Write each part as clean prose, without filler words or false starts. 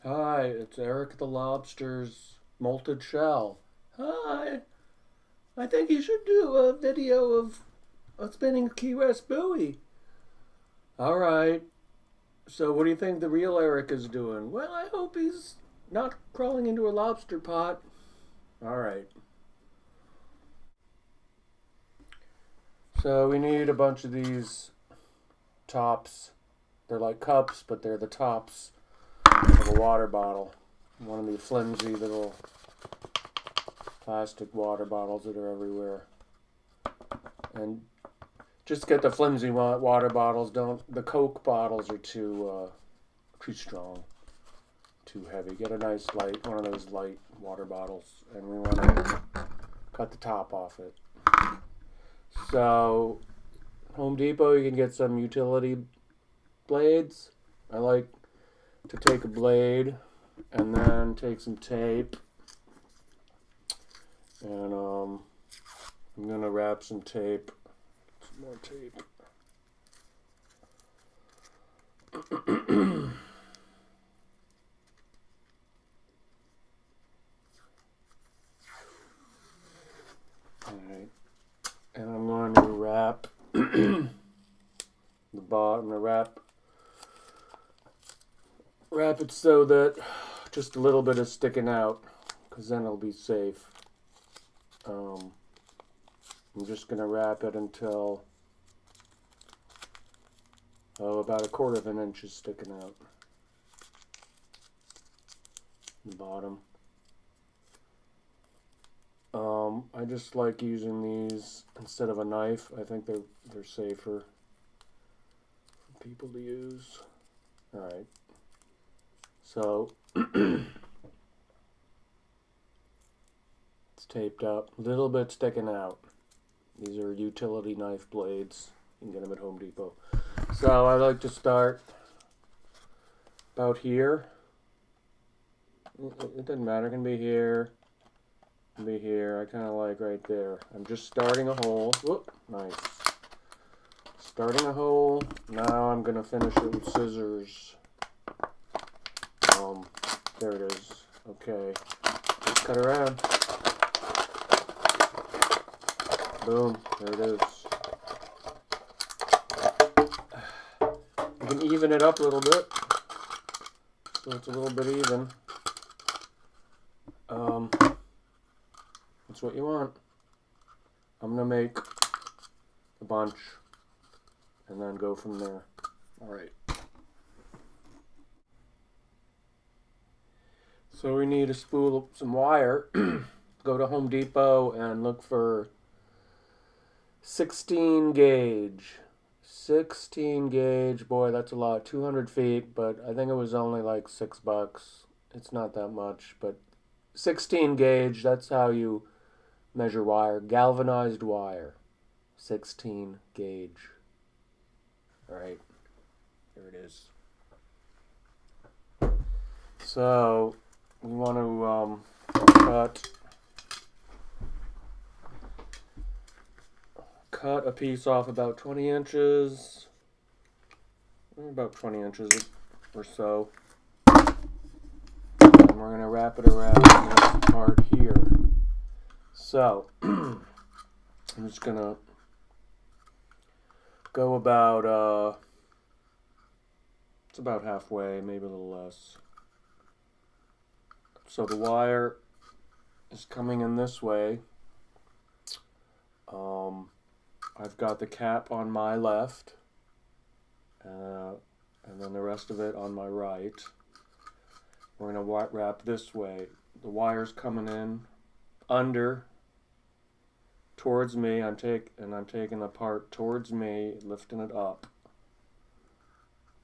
Hi, it's Eric the Lobster's molted shell. Hi, I think you should do a video of a spinning Key West buoy. All right, so what do you think the real Eric is doing? Well, I hope he's not crawling into a lobster pot. All right, so we need a bunch of these tops. They're like cups, but they're the tops of a water bottle. One of the flimsy little plastic water bottles that are everywhere. And just get the flimsy water bottles. Don't the Coke bottles are too strong, too heavy. Get a nice light one of those light water bottles, and we want to cut the top off it. So Home Depot, you can get some utility blades. I like to take a blade and then take some tape, and I'm gonna wrap some tape. Some more tape. Alright. And I'm going to wrap the bottom, wrap it so that just a little bit is sticking out, because then it'll be safe. I'm just going to wrap it until about a quarter of an inch is sticking out. The bottom. I just like using these instead of a knife. I think they're safer for people to use. Alright. So it's taped up. A little bit sticking out. These are utility knife blades. You can get them at Home Depot. So I like to start about here. It doesn't matter. It can be here. Be here. I kind of like right there. I'm just starting a hole. Whoop, nice. Starting a hole. Now I'm gonna finish it with scissors. There it is. Okay. Just cut around. Boom. There it is. You can even it up a little bit, so it's a little bit even. That's what you want. I'm gonna make a bunch and then go from there. Alright. So we need a spool of some wire. Go to Home Depot and look for 16 gauge. 16 gauge, boy, that's a lot. 200 feet, but I think it was only like $6. It's not that much, but 16 gauge, that's how you measure wire. Galvanized wire. 16 gauge. Alright, there it is. So, we want to cut a piece off about 20 inches. About 20 inches or so. And we're going to wrap it around this part here. So, I'm just going to go about, it's about halfway, maybe a little less. So the wire is coming in this way. I've got the cap on my left, and then the rest of it on my right. We're going to wrap this way. The wire's coming in under towards me. I'm taking the part towards me, lifting it up.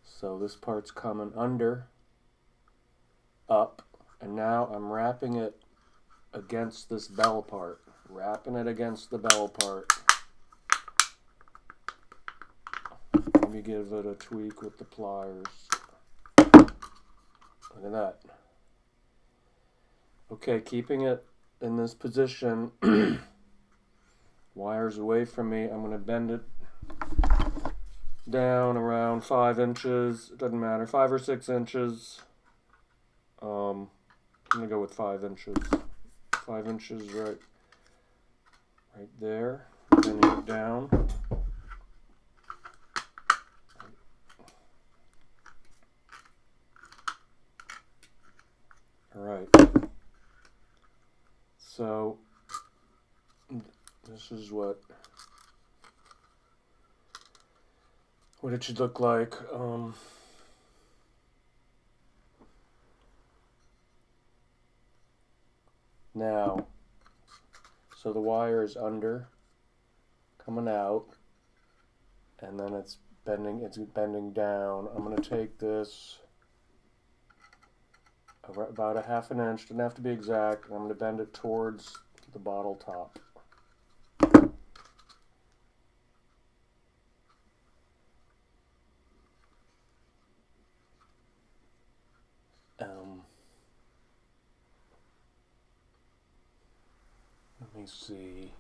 So this part's coming under, up, and now I'm wrapping it against this bell part. Wrapping it against the bell part. Let me give it a tweak with the pliers. Look at that. Okay, keeping it in this position. Wires away from me. I'm going to bend it down around 5 inches. It doesn't matter, 5 or 6 inches. I'm gonna go with 5 inches. 5 inches right there. Bending it down. All right. So this is what it should look like. Now, so the wire is under, coming out, and then it's bending down. I'm going to take this about a half an inch, doesn't have to be exact, and I'm going to bend it towards the bottle top. Let me see.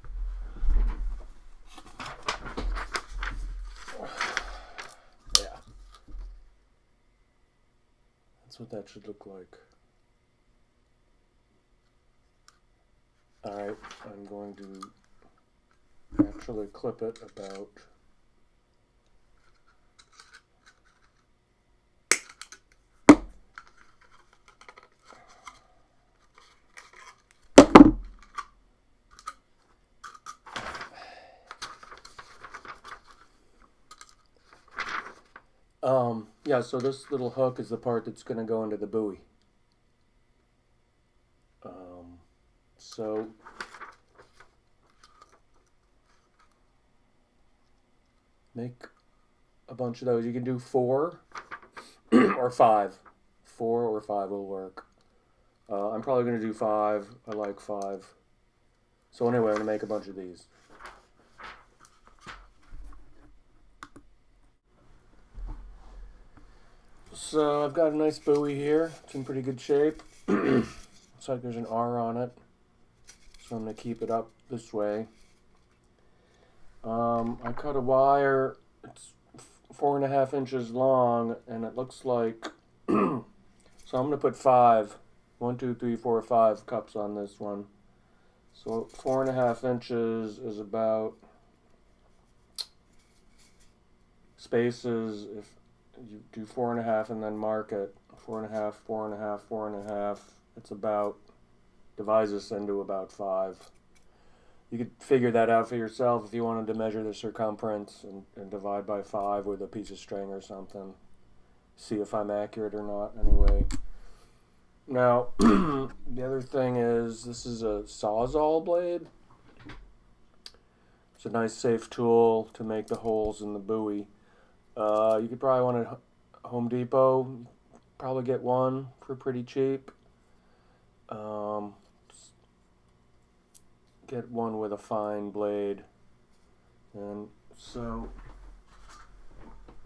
Yeah. That's what that should look like. Alright, I'm going to actually clip it about yeah, so this little hook is the part that's going to go into the buoy. So make a bunch of those. You can do 4 or 5. 4 or 5 will work. I'm probably going to do 5. I like 5. So anyway, I'm going to make a bunch of these. So I've got a nice buoy here. It's in pretty good shape. Looks like there's an R on it. So I'm going to keep it up this way. I cut a wire. It's 4.5 inches long, and it looks like so I'm going to put 5. 1, 2, 3, 4, 5 cups on this one. So 4.5 inches is about spaces. If you do 4.5 and then mark it 4.5, 4.5, 4.5, it's about divides this into about 5. You could figure that out for yourself if you wanted to measure the circumference and divide by 5 with a piece of string or something. See if I'm accurate or not, anyway. Now, the other thing is, this is a Sawzall blade. It's a nice safe tool to make the holes in the buoy. You could probably want it at Home Depot. Probably get one for pretty cheap. Get one with a fine blade. And so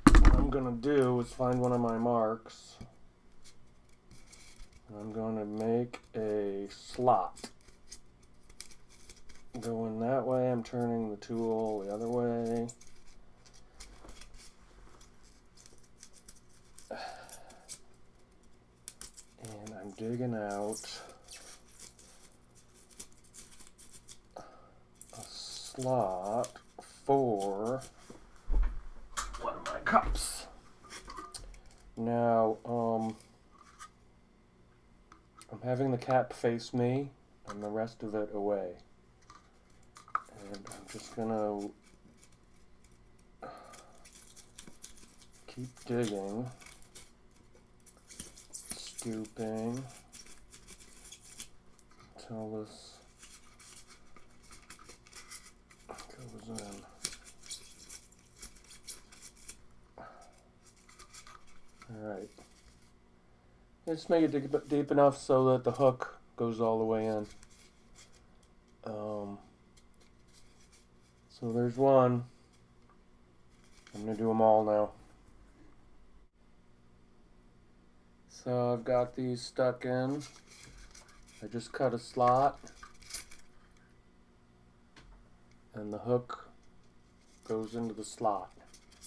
what I'm gonna do is find one of my marks. And I'm gonna make a slot. Going that way, I'm turning the tool the other way. And I'm digging out a slot for one of my cups. Now, I'm having the cap face me and the rest of it away. And I'm just gonna keep digging, scooping until this goes in. Alright. Just make it deep enough so that the hook goes all the way in. So there's one. I'm going to do them all now. So I've got these stuck in. I just cut a slot. And the hook goes into the slot.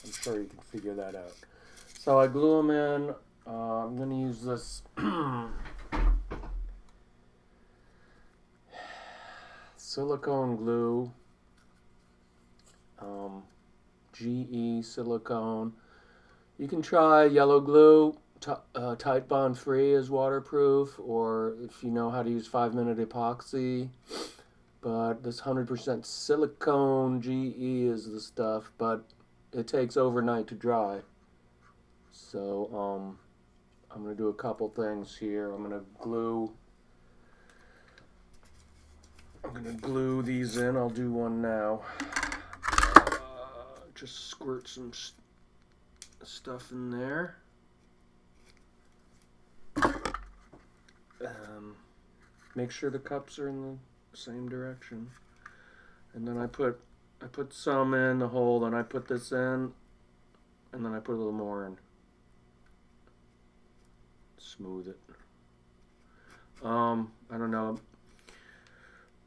I'm sure you can figure that out. So I glue them in. I'm going to use this silicone glue, GE silicone. You can try yellow glue. Tite Bond Free is waterproof, or if you know how to use 5-minute epoxy. But this 100% silicone GE is the stuff, but it takes overnight to dry. So I'm going to do a couple things here. I'm going to glue these in. I'll do one now. Just squirt some stuff in there. Make sure the cups are in the same direction. And then I put some in the hole, then I put this in, and then I put a little more in. Smooth it. I don't know.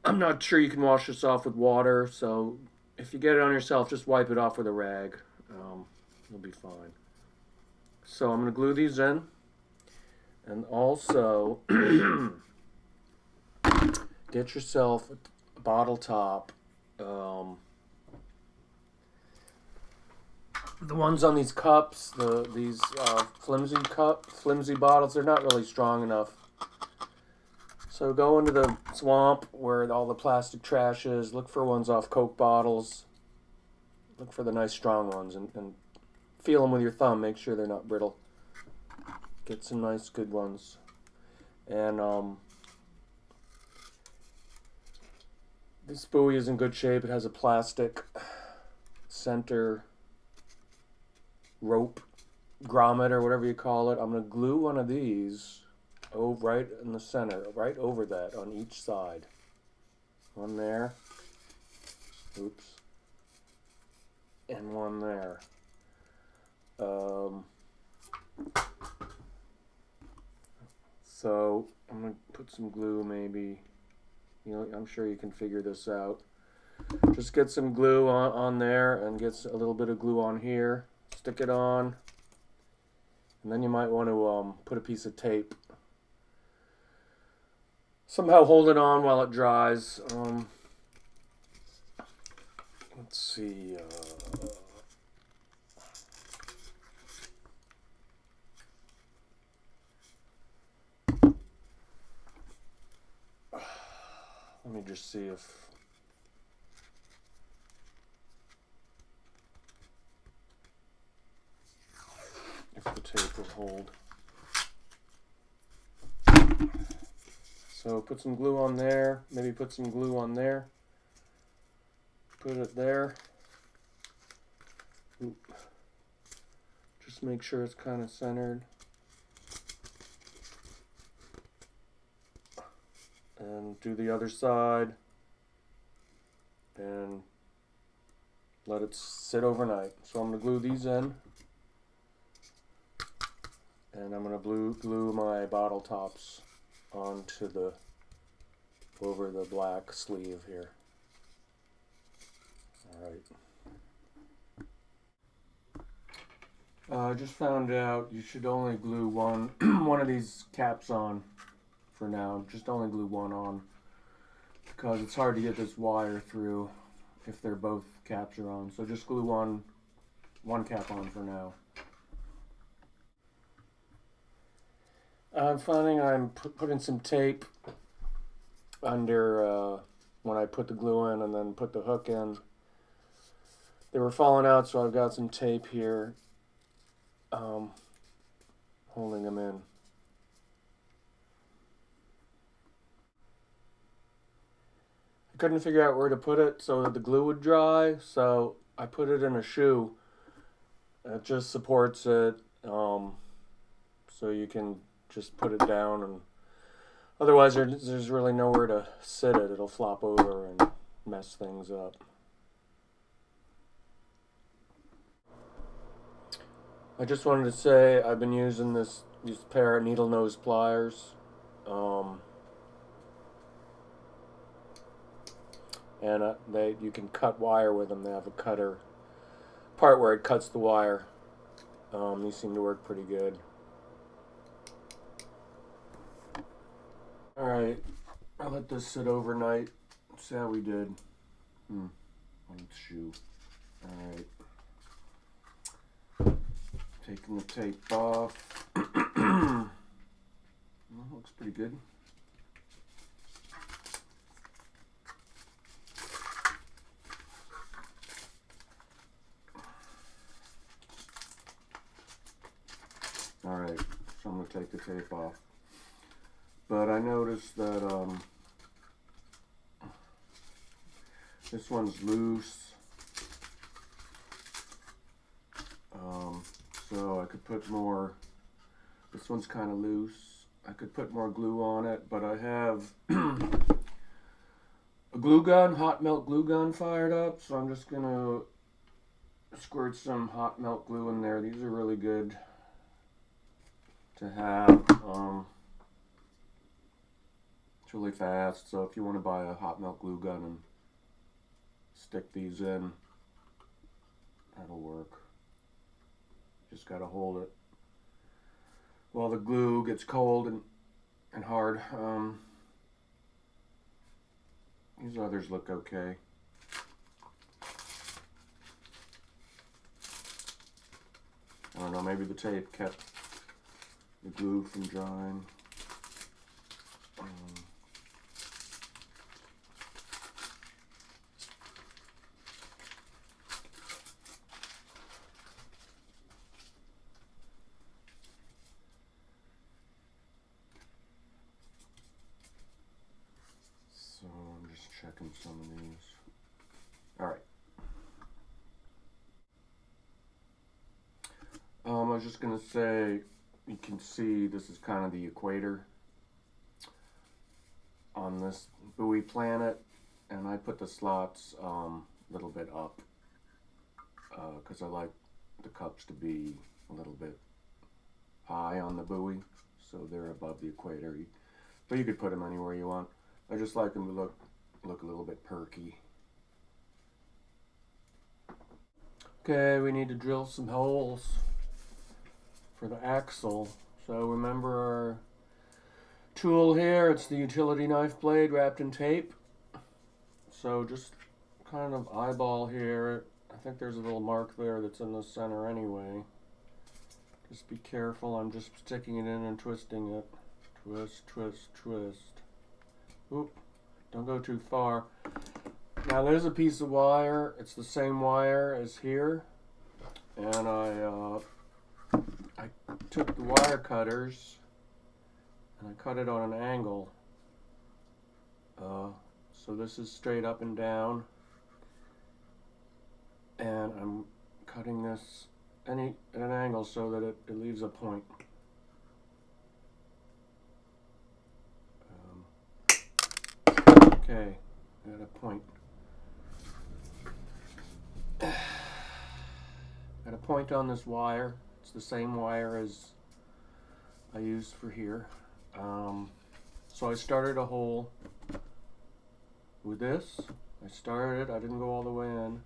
I'm not sure you can wash this off with water, so if you get it on yourself, just wipe it off with a rag. You'll be fine. So I'm going to glue these in. And also, get yourself a bottle top. The ones on these cups, these flimsy bottles, they're not really strong enough. So go into the swamp where all the plastic trash is. Look for ones off Coke bottles. Look for the nice strong ones and feel them with your thumb. Make sure they're not brittle. Get some nice good ones. And this buoy is in good shape. It has a plastic center rope grommet or whatever you call it. I'm going to glue one of these right in the center, right over that on each side. One there. Oops. And one there. So I'm going to put some glue maybe. I'm sure you can figure this out. Just get some glue on there and get a little bit of glue on here. Stick it on. And then you might want to put a piece of tape. Somehow hold it on while it dries. Let's see. Let me just see if the tape will hold. So put some glue on there, maybe put some glue on there. Put it there. Oop. Just make sure it's kind of centered. And do the other side and let it sit overnight. So I'm going to glue these in, and I'm going to glue my bottle tops onto over the black sleeve here. Alright. I just found out you should only glue one of these caps on for now. Just only glue one on because it's hard to get this wire through if they're both caps are on. So just glue one cap on for now. I'm finding I'm putting some tape under when I put the glue in and then put the hook in. They were falling out, so I've got some tape here holding them in. I couldn't figure out where to put it so that the glue would dry, so I put it in a shoe. It just supports it, so you can just put it down, and otherwise there's really nowhere to sit it. It'll flop over and mess things up. I just wanted to say I've been using these pair of needle nose pliers. And you can cut wire with them. They have a cutter part where it cuts the wire. These seem to work pretty good. Alright, I'll let this sit overnight. See how we did. On its shoe. Alright. Taking the tape off. Well, looks pretty good. Alright, so I'm going to take the tape off. But I noticed that this one's loose. So I could put more, this one's kind of loose. I could put more glue on it, but I have a glue gun, hot melt glue gun fired up, so I'm just gonna squirt some hot melt glue in there. These are really good to have. It's really fast, so if you want to buy a hot melt glue gun and stick these in, that'll work. Just gotta hold it while the glue gets cold and hard. These others look okay. I don't know, maybe the tape kept the glue from drying. So I'm just checking some of these. All right. I was just gonna say, you can see this is kind of the equator on this buoy planet, and I put the slots a little bit up because I like the cups to be a little bit high on the buoy, so they're above the equator. But you could put them anywhere you want. I just like them to look a little bit perky. Okay, we need to drill some holes for the axle. So remember our tool here, it's the utility knife blade wrapped in tape. So just kind of eyeball here. I think there's a little mark there that's in the center anyway. Just be careful, I'm just sticking it in and twisting it. Twist, twist, twist. Oop, don't go too far. Now there's a piece of wire, it's the same wire as here. And I took the wire cutters and I cut it on an angle. So this is straight up and down. And I'm cutting this at an angle so that it leaves a point. Okay, at a point. At a point on this wire. It's the same wire as I used for here. So I started a hole with this. I started, I didn't go all the way in.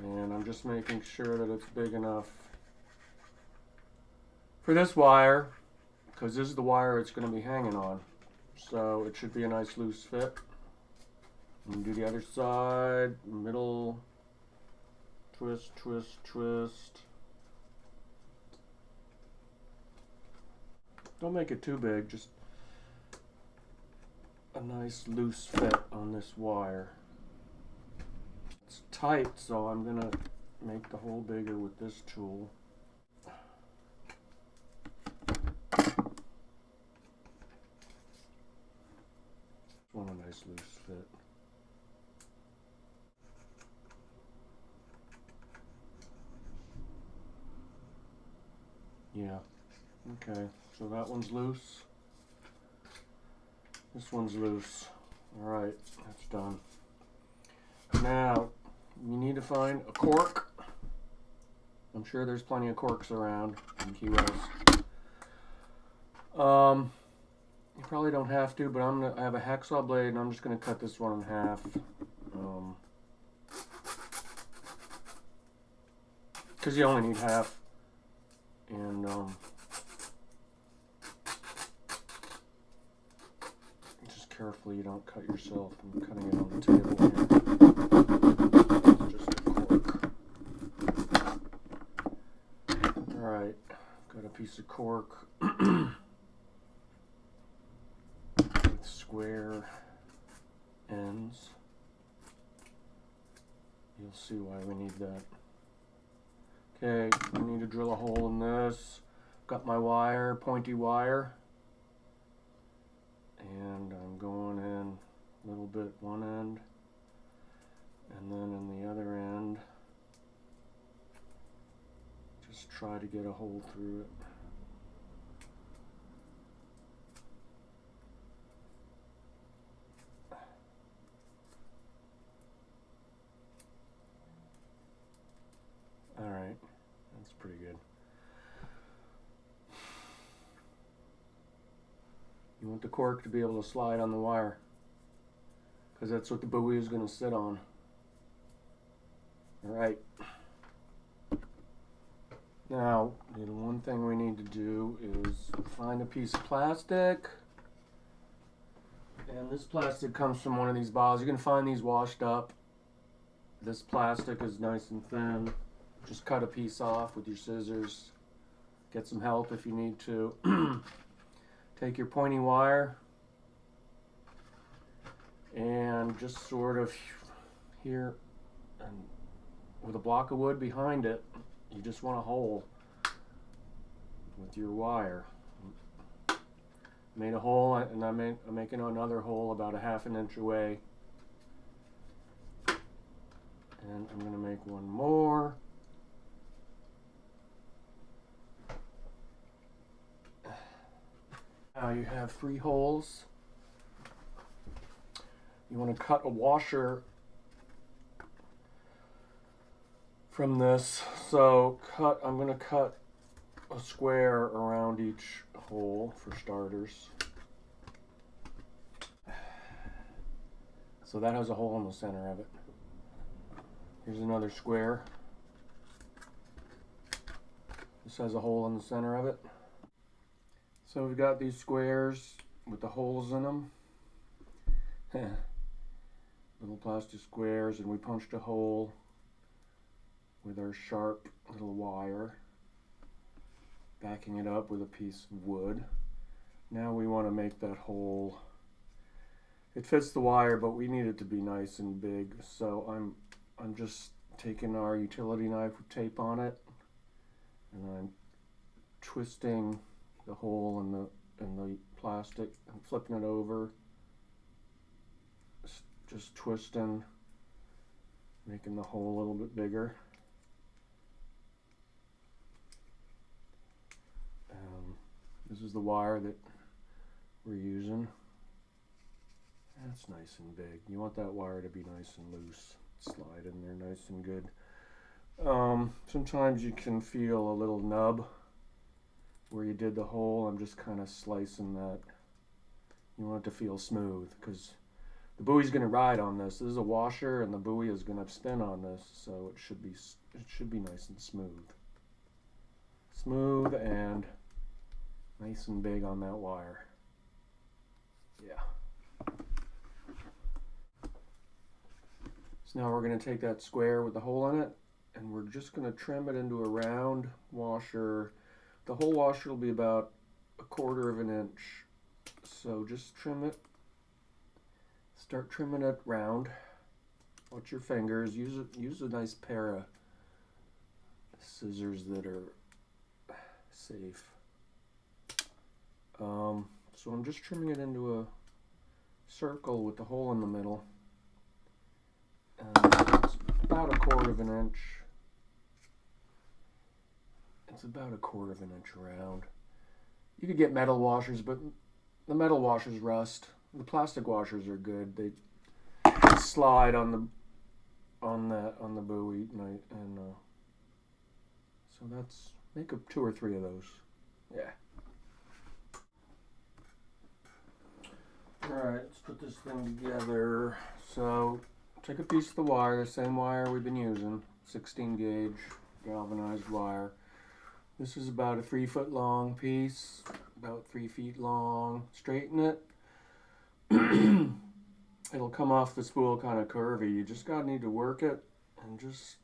And I'm just making sure that it's big enough for this wire, because this is the wire it's going to be hanging on. So it should be a nice loose fit. And do the other side, middle, twist, twist, twist. Don't make it too big, just a nice loose fit on this wire. It's tight, so I'm gonna make the hole bigger with this tool. Want a nice loose fit. Yeah, okay, so that one's loose. This one's loose. Alright, that's done. Now, you need to find a cork. I'm sure there's plenty of corks around in Key West. You probably don't have to, but I have a hacksaw blade and I'm just gonna cut this one in half. Because you only need half. And just carefully you don't cut yourself. I'm cutting it on the table here. It's just a cork. Alright, got a piece of cork with square ends. You'll see why we need that. Okay, I need to drill a hole in this. Got my wire, pointy wire. And I'm going in a little bit one end, and then in the other end, just try to get a hole through it. Alright, that's pretty good. You want the cork to be able to slide on the wire, because that's what the buoy is going to sit on. Alright. Now, the one thing we need to do is find a piece of plastic. And this plastic comes from one of these bottles. You can find these washed up. This plastic is nice and thin. Just cut a piece off with your scissors. Get some help if you need to. Take your pointy wire and just sort of here, and with a block of wood behind it, you just want a hole with your wire. Made a hole, and I'm making another hole about a ½ inch away. And I'm going to make one more. Now you have 3 holes. You want to cut a washer from this. So I'm going to cut a square around each hole for starters. So that has a hole in the center of it. Here's another square. This has a hole in the center of it. So we've got these squares with the holes in them. Little plastic squares, and we punched a hole with our sharp little wire, backing it up with a piece of wood. Now we want to make that hole. It fits the wire, but we need it to be nice and big. So I'm just taking our utility knife with tape on it, and I'm twisting the hole in the plastic and flipping it over, just twisting, making the hole a little bit bigger. This is the wire that we're using. That's nice and big. You want that wire to be nice and loose. Slide in there nice and good. Sometimes you can feel a little nub where you did the hole. I'm just kind of slicing that. You want it to feel smooth, because the buoy's going to ride on this. This is a washer, and the buoy is going to spin on this, so it should be nice and smooth. Smooth and nice and big on that wire. Yeah. So now we're going to take that square with the hole in it, and we're just going to trim it into a round washer. The whole washer will be about 1/4 inch. So just trim it. Start trimming it round. Watch your fingers. Use a nice pair of scissors that are safe. So I'm just trimming it into a circle with the hole in the middle. It's about 1/4 inch. It's about 1/4 inch around. You could get metal washers, but the metal washers rust. The plastic washers are good. They slide on the buoy, and so that's make up 2 or 3 of those. Yeah. All right, let's put this thing together. So take a piece of the wire, the same wire we've been using, 16 gauge galvanized wire. This is about a 3 foot long piece, about 3 feet long. Straighten it it'll come off the spool kind of curvy. You just gotta need to work it and just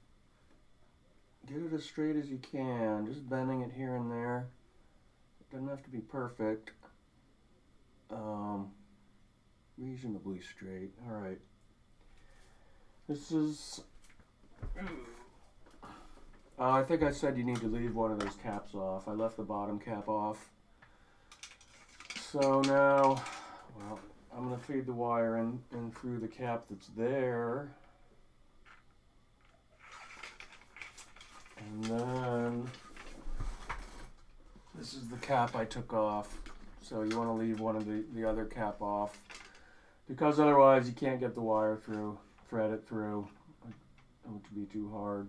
get it as straight as you can. Just bending it here and there. It doesn't have to be perfect. Reasonably straight. All right. This is. I think I said you need to leave one of those caps off. I left the bottom cap off. So now, well, I'm going to feed the wire in through the cap that's there. And then, this is the cap I took off. So you want to leave one of the other cap off. Because otherwise you can't get the wire through, thread it through. It would be too hard.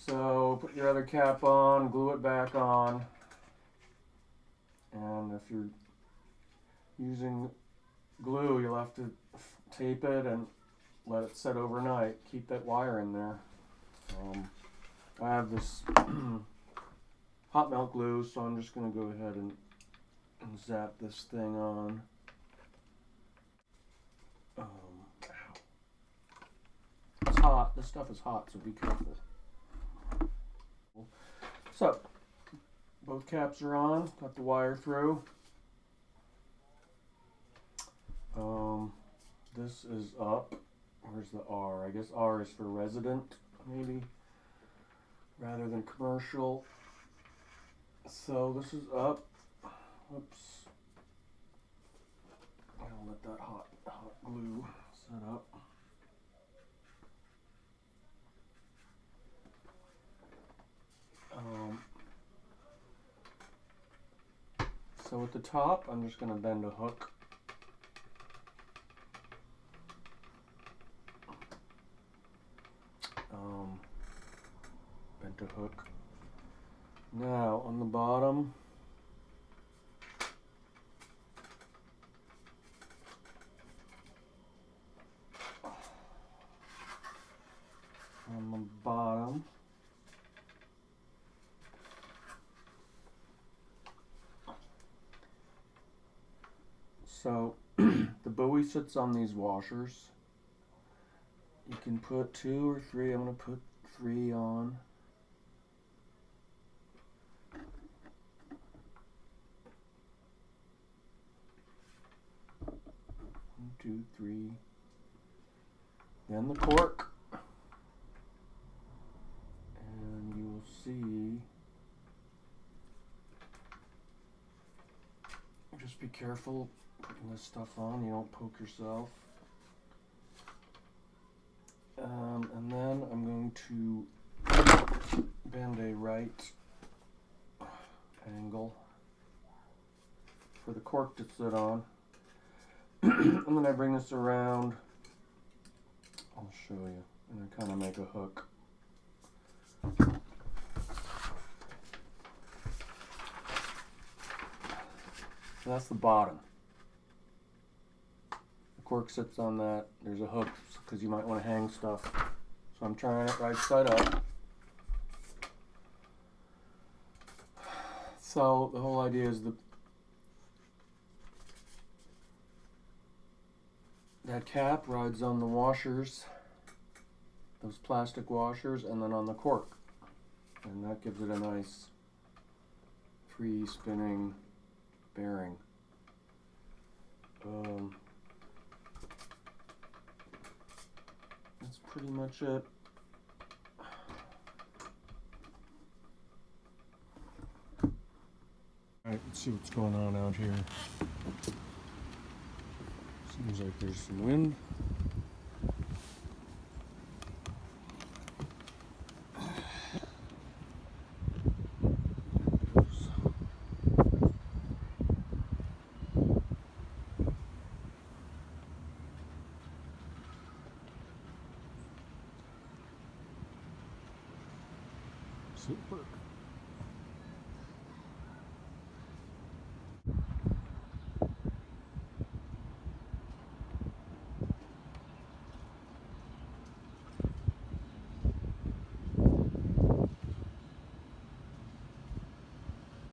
So put your other cap on, glue it back on. And if you're using glue, you'll have to tape it and let it set overnight. Keep that wire in there. I have this hot melt glue, so I'm just going to go ahead and zap this thing on. It's hot. This stuff is hot, so be careful. So, both caps are on. Got the wire through. This is up. Where's the R? I guess R is for resident, maybe, rather than commercial. So this is up. Oops. I'll let that hot glue set up. So at the top, I'm just going to bend a hook. Bent a hook. Now on the bottom, so the buoy sits on these washers. You can put 2 or 3. I'm going to put 3 on. 1, 2, 3. Then the cork. And you will see. Just be careful putting this stuff on. You don't poke yourself. And then I'm going to bend a right angle for the cork to sit on. And then I bring this around. I'll show you. And I kind of make a hook. So that's the bottom. The cork sits on that. There's a hook because you might want to hang stuff. So I'm trying it right side up. So the whole idea is that cap rides on the washers, those plastic washers, and then on the cork. And that gives it a nice free spinning bearing. That's pretty much it. Alright, let's see what's going on out here. Seems like there's some wind. Super.